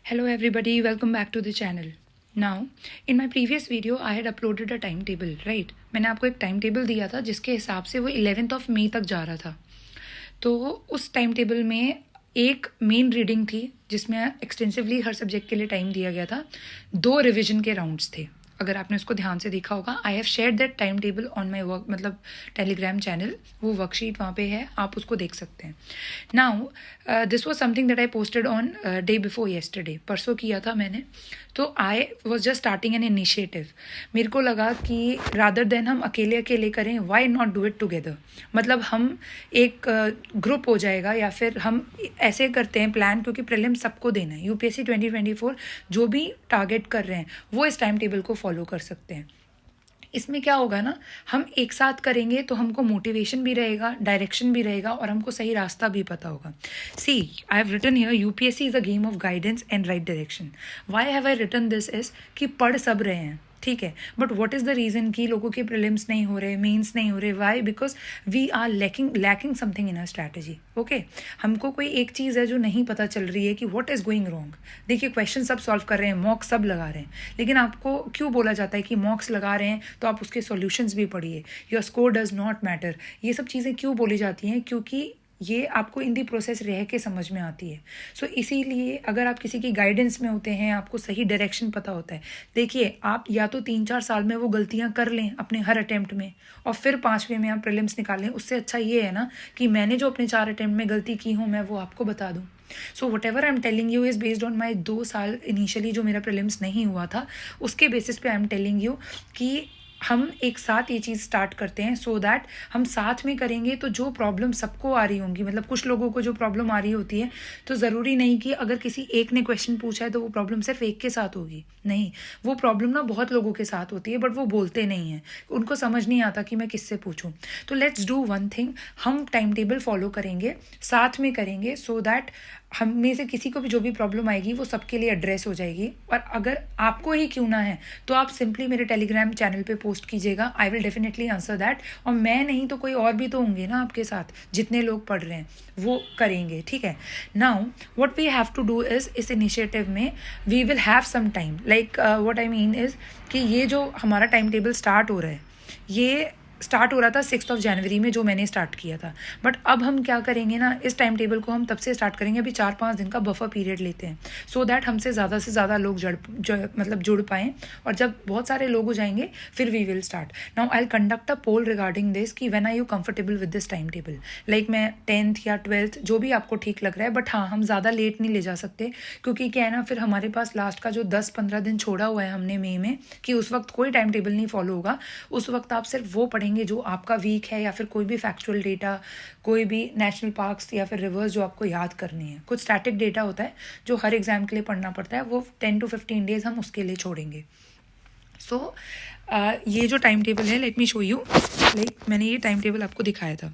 Hello everybody, welcome back to the channel. Now, in my previous video, I had uploaded a timetable, right? मैंने आपको एक time table दिया था जिसके हिसाब से वो 11th of May तक जा रहा था. तो उस टाइम टेबल में एक मेन रीडिंग थी जिसमें एक्सटेंसिवली हर सब्जेक्ट के लिए टाइम दिया गया था. 2 रिविजन के राउंड्स थे. अगर आपने उसको ध्यान से देखा होगा, I have share that time table on my work मतलब टेलीग्राम चैनल. वो वर्कशीट वहाँ पे है, आप उसको देख सकते हैं. Now this was something that I posted on day before yesterday. परसों किया था मैंने. तो I was just starting an initiative. मेरे को लगा कि रादर देन हम अकेले अकेले करें, why not do it together. मतलब हम एक ग्रुप हो जाएगा या फिर हम ऐसे करते हैं प्लान, क्योंकि प्रीलिम सबको देना है. यूपीएससी 2024 जो भी टारगेट कर रहे हैं वो इस टाइम टेबल को फॉलो कर सकते हैं. इसमें क्या होगा ना, हम एक साथ करेंगे तो हमको मोटिवेशन भी रहेगा, डायरेक्शन भी रहेगा और हमको सही रास्ता भी पता होगा. See, I have written here UPSC is a game of guidance and right direction. Why have I written this is कि पढ़ सब रहे हैं, ठीक है, but what is the reason कि लोगों के प्रीलिम्स नहीं हो रहे, मेंस नहीं हो रहे. Why? Because we are lacking something in our strategy. Okay, हमको कोई एक चीज़ है जो नहीं पता चल रही है कि व्हाट इज़ गोइंग रॉन्ग. देखिए, क्वेश्चन सब सॉल्व कर रहे हैं, मॉक्स सब लगा रहे हैं, लेकिन आपको क्यों बोला जाता है कि मॉक्स लगा रहे हैं तो आप उसके सॉल्यूशंस भी पढ़िए, your score does not matter. ये सब चीज़ें क्यों बोली जाती हैं? क्योंकि ये आपको इन दी प्रोसेस रह के समझ में आती है. सो इसीलिए अगर आप किसी की गाइडेंस में होते हैं, आपको सही डायरेक्शन पता होता है. देखिए, आप या तो 3-4 साल में वो गलतियां कर लें अपने हर अटेम्प्ट में और फिर 5वें में आप प्रीलिम्स निकालें. उससे अच्छा ये है ना कि मैंने जो अपने 4 अटेम्प्ट में गलती की हूँ मैं वो आपको बता दूँ. So what ever I am telling you is based on my 2 साल इनिशियली जो मेरा प्रीलिम्स नहीं हुआ था, उसके बेसिस पे आई एम टेलिंग यू कि हम एक साथ ये चीज़ स्टार्ट करते हैं सो दैट हम साथ में करेंगे तो जो प्रॉब्लम सबको आ रही होंगी, मतलब कुछ लोगों को जो प्रॉब्लम आ रही होती है, तो ज़रूरी नहीं कि अगर किसी एक ने क्वेश्चन पूछा है तो वो प्रॉब्लम सिर्फ एक के साथ होगी. नहीं, वो प्रॉब्लम ना बहुत लोगों के साथ होती है, बट वो बोलते नहीं हैं, उनको समझ नहीं आता कि मैं किससे पूछूं. तो लेट्स डू वन थिंग, हम टाइम टेबल फॉलो करेंगे, साथ में करेंगे सो दैट हम में से किसी को भी जो भी प्रॉब्लम आएगी वो सबके लिए एड्रेस हो जाएगी. और अगर आपको ही क्यों ना है तो आप सिंपली मेरे टेलीग्राम चैनल पे पोस्ट कीजिएगा, आई विल डेफिनेटली आंसर दैट. और मैं नहीं तो कोई और भी तो होंगे ना आपके साथ, जितने लोग पढ़ रहे हैं वो करेंगे, ठीक है. Now what we have to do is, इस इनिशिएटिव में we will have some time, like what I mean is कि ये जो हमारा टाइम टेबल स्टार्ट हो रहा है, ये स्टार्ट हो रहा था 6 जनवरी में जो मैंने स्टार्ट किया था. बट अब हम क्या करेंगे ना, इस टाइम टेबल को हम तब से स्टार्ट करेंगे, अभी 4-5 दिन का बफर पीरियड लेते हैं सो दैट हमसे ज़्यादा से ज़्यादा लोग जुड़ पाएँ. और जब बहुत सारे लोग हो जाएंगे फिर we will start. Now I will conduct a poll regarding this कि when are you comfortable with this time table. Like मैं 10th या 12th जो भी आपको ठीक लग रहा है, बट हाँ, हम ज़्यादा लेट नहीं ले जा सकते, क्योंकि क्या है ना, फिर हमारे पास लास्ट का जो 10-15 दिन छोड़ा हुआ है हमने मई में, कि उस वक्त कोई टाइम टेबल नहीं फॉलो होगा. उस वक्त आप सिर्फ वो पढ़ेंगे जो आपका वीक है, या फिर कोई भी फैक्चुअल डेटा, कोई भी नेशनल पार्क्स या फिर रिवर्स जो आपको याद करने हैं. कुछ स्टैटिक डेटा होता है जो हर एग्जाम के लिए पढ़ना पड़ता है, वो 10 to 15 डेज हम उसके लिए छोड़ेंगे. सो ये जो टाइम टेबल है, let me show you. Like मैंने ये टाइम टेबल आपको दिखाया था.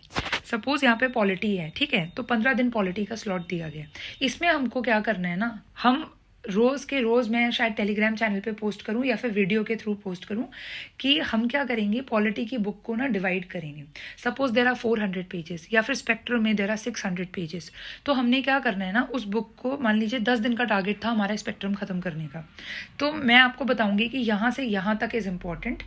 सपोज यहाँ पे पॉलिटी है, ठीक है, तो 15 दिन पॉलिटी का स्लॉट दिया गया. इसमें हमको क्या करना है ना, हम रोज़ के रोज़, मैं शायद टेलीग्राम चैनल पे पोस्ट करूं या फिर वीडियो के थ्रू पोस्ट करूं, कि हम क्या करेंगे, पॉलिटी की बुक को ना डिवाइड करेंगे. सपोज देर आर 400 पेजेस या फिर स्पेक्ट्रम में देर आर 600 पेजेस. तो हमने क्या करना है ना, उस बुक को, मान लीजिए 10 दिन का टारगेट था हमारा स्पेक्ट्रम ख़त्म करने का, तो मैं आपको बताऊंगी कि यहाँ से यहाँ तक इज़ इम्पॉर्टेंट.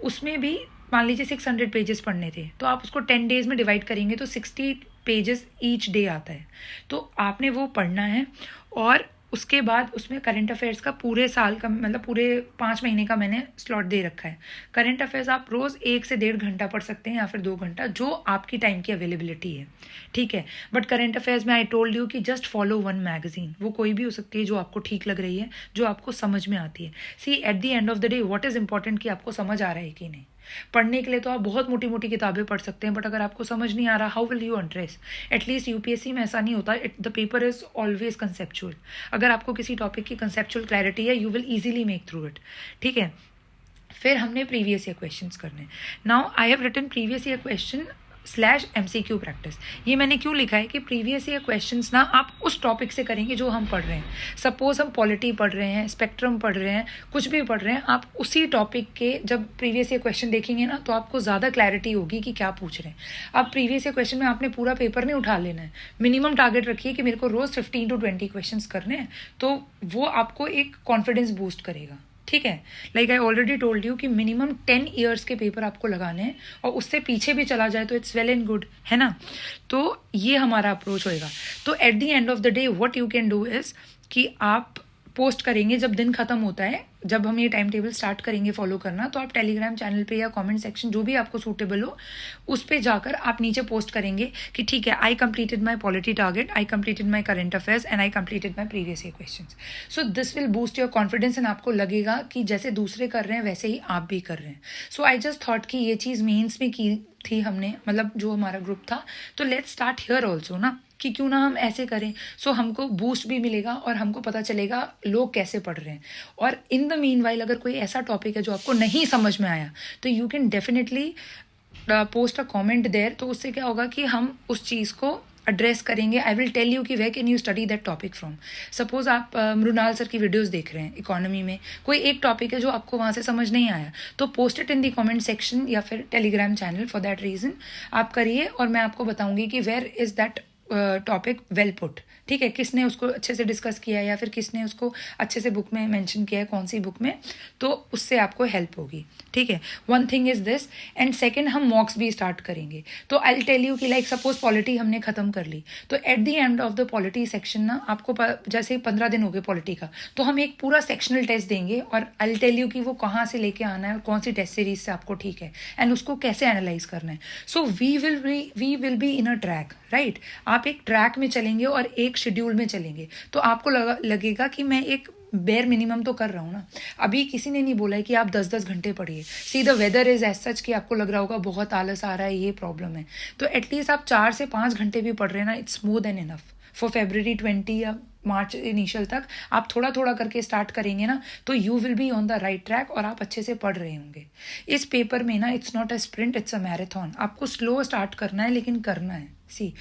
उसमें भी मान लीजिए 600 पेजेस पढ़ने थे, तो आप उसको 10 डेज में डिवाइड करेंगे तो 60 पेजेस ईच डे आता है. तो आपने वो पढ़ना है. और उसके बाद उसमें करंट अफेयर्स का पूरे साल का, मतलब पूरे 5 महीने का मैंने स्लॉट दे रखा है. करंट अफेयर्स आप रोज़ 1 से 1.5 घंटा पढ़ सकते हैं या फिर 2 घंटा, जो आपकी टाइम की अवेलेबिलिटी है, ठीक है. बट करंट अफेयर्स में आई टोल्ड यू कि जस्ट फॉलो वन मैगजीन. वो कोई भी हो सकती है जो आपको ठीक लग रही है, जो आपको समझ में आती है. See, at the end of the day what is important कि आपको समझ आ रहा है कि नहीं. पढ़ने के लिए तो आप बहुत मोटी मोटी किताबें पढ़ सकते हैं, बट अगर आपको समझ नहीं आ रहा, how will you address. At least UPSC में ऐसा नहीं होता, the paper is always conceptual. अगर आपको किसी टॉपिक की कंसेप्चुअल क्लैरिटी है, you will easily make through it, ठीक है. फिर हमने प्रीवियस ईयर क्वेश्चंस करने. Now I have written previous year question MCQ practice. ये मैंने क्यों लिखा है कि प्रीवियस ईयर क्वेश्चंस ना आप उस टॉपिक से करेंगे जो हम पढ़ रहे हैं। सपोज हम पॉलिटी पढ़ रहे हैं, स्पेक्ट्रम पढ़ रहे हैं, कुछ भी पढ़ रहे हैं, आप उसी टॉपिक के जब प्रीवियस ईयर क्वेश्चन देखेंगे ना तो आपको ज़्यादा क्लैरिटी होगी कि क्या पूछ रहे हैं। अब प्रीवियस ईयर क्वेश्चन में आपने पूरा पेपर नहीं उठा लेना है, मिनिमम टारगेट रखिए कि मेरे को रोज़ 15 to 20 क्वेश्चन करने हैं, तो वो आपको एक कॉन्फिडेंस बूस्ट करेगा। ठीक है, like I already told you कि मिनिमम 10 ईयर्स के पेपर आपको लगाने हैं, और उससे पीछे भी चला जाए तो इट्स वेल एंड गुड, है ना। तो ये हमारा अप्रोच होएगा। तो eight the end of the day what you can do is कि आप पोस्ट करेंगे जब दिन खत्म होता है, जब हम ये टाइम टेबल स्टार्ट करेंगे फॉलो करना, तो आप टेलीग्राम चैनल पे या कमेंट सेक्शन जो भी आपको सूटेबल हो उस पे जाकर आप नीचे पोस्ट करेंगे कि ठीक है, I completed my polity target, I completed my current affairs and I completed my previous year questions. So this will boost your confidence and आपको लगेगा कि जैसे दूसरे कर रहे हैं वैसे ही आप भी कर रहे हैं। सो आई जस्ट थॉट कि ये चीज़ मेंस में की थी हमने, मतलब जो हमारा ग्रुप था, तो लेट्स स्टार्ट हियर ऑल्सो ना, कि क्यों ना हम ऐसे करें। सो हमको बूस्ट भी मिलेगा और हमको पता चलेगा लोग कैसे पढ़ रहे हैं। और इन द मीन वाइल अगर कोई ऐसा टॉपिक है जो आपको नहीं समझ में आया तो you can definitely post a comment there. तो उससे क्या होगा कि हम उस चीज़ को एड्रेस करेंगे। आई विल टेल यू कि way can you study that topic from. Suppose आप मृणाल सर की वीडियोस देख रहे हैं इकोनॉमी में, कोई एक टॉपिक है जो आपको वहाँ से समझ नहीं आया, तो post it in the comment section या फिर Telegram channel. For that reason आप करिए और मैं आपको बताऊंगी कि where is that topic well put. ठीक है, किसने उसको अच्छे से डिस्कस किया है या फिर किसने उसको अच्छे से बुक में मेंशन किया है, कौन सी बुक में, तो उससे आपको हेल्प होगी। ठीक है, one thing is this. And second, हम मॉक्स भी स्टार्ट करेंगे। तो आई विल टेल यू कि लाइक सपोज पॉलिटी हमने खत्म कर ली, तो eight the end of the polity section ना आपको जैसे 15 दिन हो गए पॉलिटी का, तो हम एक पूरा सेक्शनल टेस्ट देंगे और आई विल टेल यू कि वो कहाँ से लेके आना है और कौन सी टेस्ट सीरीज से आपको ठीक है एंड उसको कैसे एनालाइज करना है। So we will be in a track, right. आप एक ट्रैक में चलेंगे और एक शेड्यूल में चलेंगे, तो आपको लगेगा कि मैं एक बेयर मिनिमम तो कर रहा हूँ ना। अभी किसी ने नहीं बोला है कि आप 10-10 घंटे पढ़िए। See the weather is as such कि आपको लग रहा होगा बहुत आलस आ रहा है, ये प्रॉब्लम है, तो एटलीस्ट आप 4 से 5 घंटे भी पढ़ रहे हैं ना, it's more than enough. For February 20 या मार्च इनिशियल तक आप थोड़ा थोड़ा करके स्टार्ट करेंगे ना, तो you will be on the right track और आप अच्छे से पढ़ रहे होंगे। इस पेपर में ना it's not a sprint, it's a marathon. आपको स्लो स्टार्ट करना है लेकिन करना है। See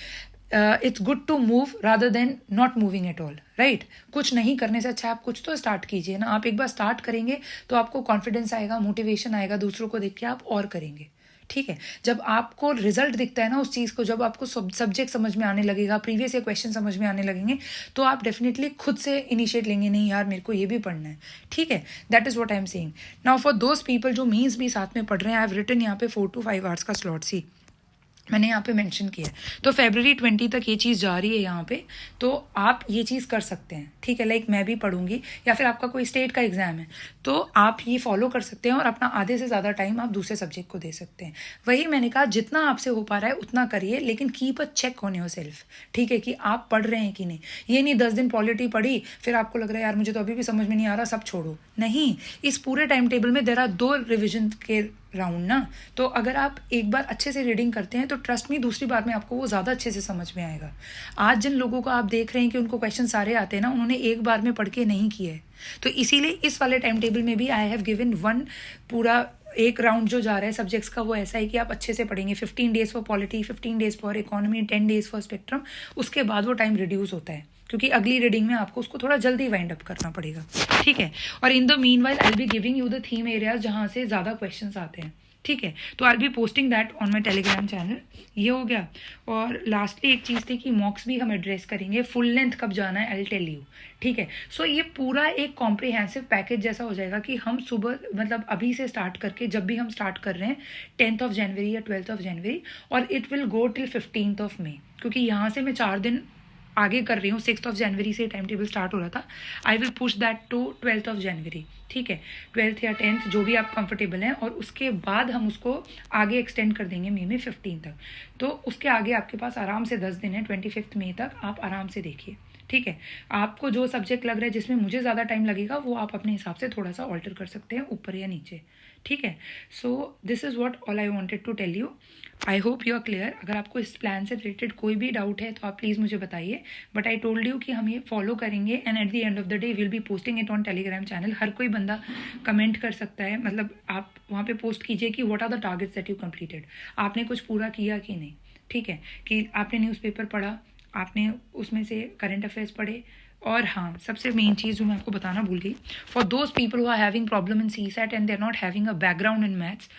it's good to move rather than not moving at all, right. कुछ नहीं करने से अच्छा आप कुछ तो स्टार्ट कीजिए ना। आप एक बार स्टार्ट करेंगे तो आपको कॉन्फिडेंस आएगा, मोटिवेशन आएगा, दूसरों को देख के आप और करेंगे। ठीक है, जब आपको रिजल्ट दिखता है ना उस चीज़ को, जब आपको सब्जेक्ट समझ में आने लगेगा, प्रीवियस ईयर क्वेश्चन समझ में आने लगेंगे, तो आप डेफिनेटली खुद से इनिशिएट लेंगे, नहीं यार मेरे को ये भी पढ़ना है। ठीक है, that is what I am saying. Now for those people जो मीन्स भी साथ में पढ़ रहे हैं, आई हैव रिटन यहाँ पे 4 to 5 आवर्स का स्लॉट सी मैंने यहाँ पे मेंशन किया है। तो February 20 तक ये चीज़ जा रही है यहाँ पे, तो आप ये चीज़ कर सकते हैं। ठीक है, लाइक मैं भी पढ़ूंगी या फिर आपका कोई स्टेट का एग्जाम है तो आप ये फॉलो कर सकते हैं और अपना आधे से ज़्यादा टाइम आप दूसरे सब्जेक्ट को दे सकते हैं। वही मैंने कहा, जितना आपसे हो पा रहा है उतना करिए, लेकिन keep a check on yourself. ठीक है, कि आप पढ़ रहे हैं कि नहीं। ये नहीं 10 दिन पॉलिटी पढ़ी फिर आपको लग रहा है यार मुझे तो अभी भी समझ में नहीं आ रहा, सब छोड़ो। नहीं, इस पूरे टाइम टेबल में देर आर 2 रिविजन के राउंड ना, तो अगर आप एक बार अच्छे से रीडिंग करते हैं तो ट्रस्ट मी दूसरी बार में आपको वो ज़्यादा अच्छे से समझ में आएगा। आज जिन लोगों को आप देख रहे हैं कि उनको क्वेश्चन सारे आते हैं ना, उन्होंने एक बार में पढ़ के नहीं किए। तो इसीलिए इस वाले टाइम टेबल में भी आई हैव गिवन वन पूरा एक राउंड जो जा रहा है सब्जेक्ट्स का, वो ऐसा है कि आप अच्छे से पढ़ेंगे। 15 days for polity, 15 days for economy, 10 days for spectrum. उसके बाद वो टाइम रिड्यूस होता है क्योंकि अगली रीडिंग में आपको उसको थोड़ा जल्दी वाइंड अप करना पड़ेगा। ठीक है, और in the mean while I will be giving you the theme areas जहाँ से ज़्यादा क्वेश्चन आते हैं। ठीक है, तो I will be posting that on my Telegram channel. ये हो गया। और लास्टली एक चीज़ थी कि मॉक्स भी हम एड्रेस करेंगे। फुल लेंथ कब जाना है आई विल टेल यू। ठीक है, सो ये पूरा एक कॉम्प्रिहेंसिव पैकेज जैसा हो जाएगा कि हम सुबह मतलब अभी से स्टार्ट करके, जब भी हम स्टार्ट कर रहे हैं 10th of January या 12th of January, और it will go till 15th of May, क्योंकि यहाँ से मैं 4 दिन आगे कर रही हूँ। 6th of January से टाइम टेबल स्टार्ट हो रहा था। I will push that to 12th of January। ठीक है, 12th या 10th जो भी आप कंफर्टेबल हैं, और उसके बाद हम उसको आगे एक्सटेंड कर देंगे मई में 15 तक। तो उसके आगे आपके पास आराम से 10 दिन है, 25th मई तक आप आराम से देखिए। ठीक है, आपको जो सब्जेक्ट लग रहा है जिसमें मुझे ज़्यादा टाइम लगेगा वो आप अपने हिसाब से थोड़ा सा ऑल्टर कर सकते हैं ऊपर या नीचे, ठीक है। So this is what all I wanted to tell you. I hope you are clear. अगर आपको इस प्लान से रिलेटेड कोई भी डाउट है तो आप प्लीज़ मुझे बताइए, बट आई टोल्ड यू कि हम ये फॉलो करेंगे and at the end of the day will be posting it on Telegram channel. हर कोई बंदा कमेंट कर सकता है, मतलब आप वहाँ पे पोस्ट कीजिए कि what are the targets that you completed, आपने कुछ पूरा किया कि नहीं, ठीक है, कि आपने न्यूज़पेपर पढ़ा, आपने उसमें से करंट अफेयर्स पढ़े। और हाँ, सबसे मेन चीज़ जो मैं आपको बताना भूल गई, for those people who are having problem in CSAT and they are not having a background in maths,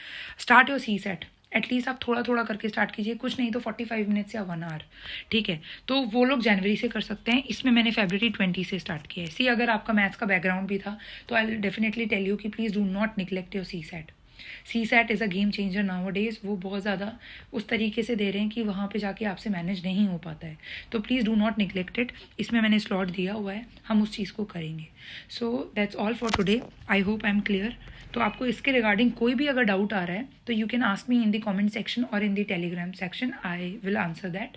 start your CSAT। At least आप थोड़ा थोड़ा करके स्टार्ट कीजिए, कुछ नहीं तो 45 मिनट्स या 1 आवर, ठीक है। तो वो लोग जनवरी से कर सकते हैं, इसमें मैंने February 20 से स्टार्ट किया है। सी अगर आपका मैथ्स का बैकग्राउंड भी था तो I will definitely tell you कि please do not neglect your CSAT is a game changer nowadays. वो बहुत ज़्यादा उस तरीके से दे रहे हैं कि वहाँ पे जाके आपसे मैनेज नहीं हो पाता है, तो please do not neglect it. इसमें मैंने स्लॉट दिया हुआ है, हम उस चीज़ को करेंगे। सो that's all for today, I hope I am clear. तो आपको इसके रिगार्डिंग कोई भी अगर डाउट आ रहा है तो you can ask me in the comment section और in the Telegram section, I will answer that.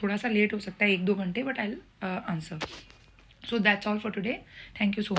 थोड़ा सा लेट हो सकता है 1-2 घंटे, but I answer. So that's all for today, thank you so much.